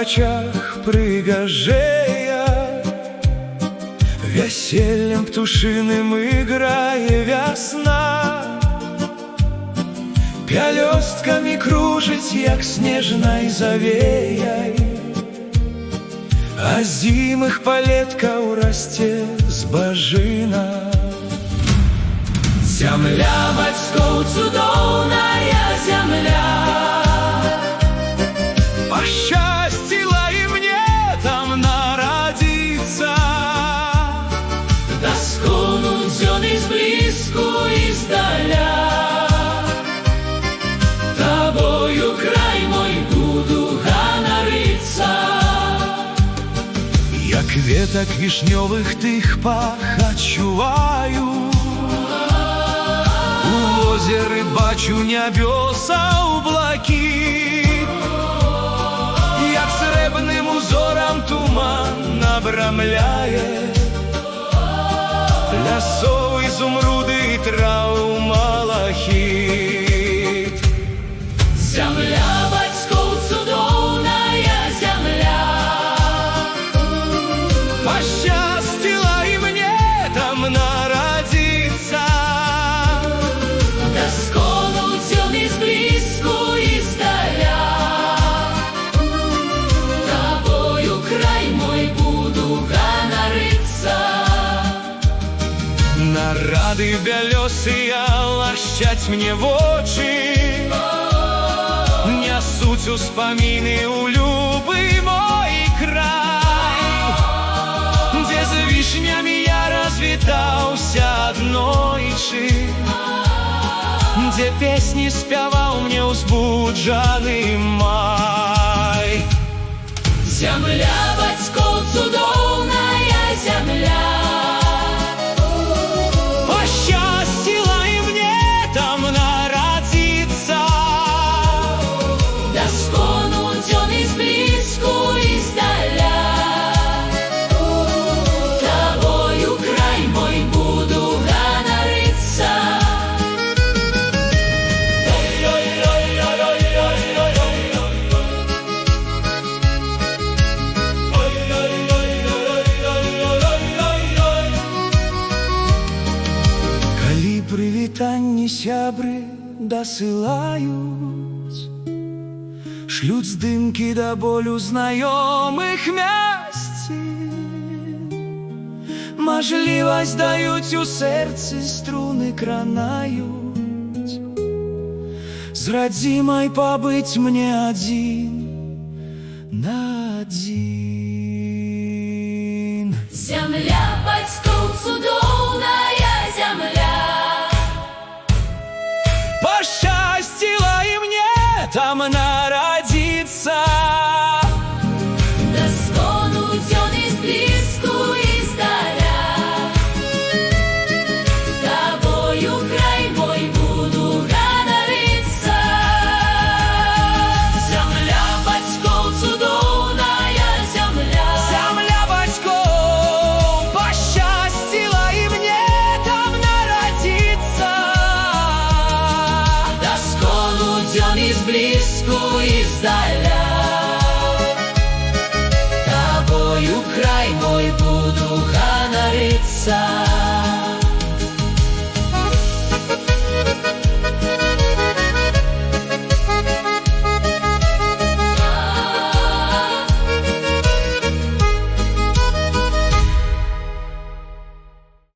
очах прыгажея, весельем птушиным играе вясна, пялёсткамі кружыць, як снежнай завеяй, а зімых палеткаў расце збажына. Зямля бацькоў цудоўная зямля, пашчасціла і мне там нарадзіцца, даскону дзён і зблізку і здаля. Табою край мой буду ганарыцца, як ветак вішнёвых тых пах адчуваю, у возеры бачу нябёсаў блакіт, як срэбным узорам туман абрамляе лясоў ізумруды і траў малахіт. Зямля бацькоў цудоўная зямля, пашчасціла і мне там нарадзіцца, даскону дзён і зблізку і здаля. Табою край мой буду ганарыцца, нарады бялёсыя лашчаць мне вочы, нясуць успаміны ў любы мой край, дзе з вішнямі я развітаўся аднойчы, дзе песні спяваў мне ўзбуджаны май. Зямля бацькоў цудоўная зямля, пашчасціла і мне там нарадзіцца, даскону дзён і зблізку і здаля. Табою край мой буду ганарыцца. Калі прывітанні сябры дасылаюць, шлюць здымкі да болю знаёмых мясцін, мажлівасць даюць у сэрцы, струны кранаюць, з радзімай пабыць мне адзін на адзін. Зямля бацькоў цудоўная зямля, пашчасціла і мне там нарадзіцца, даскону дзён і зблізку і здаля. Табою край мой буду ганарыцца. Зямля бацькоў цудоўная зямля, зямля бацькоў, пашчасціла і мне там нарадзіцца, даскону дзён і зблізку і здаля. Табою край мой буду ганарыцца.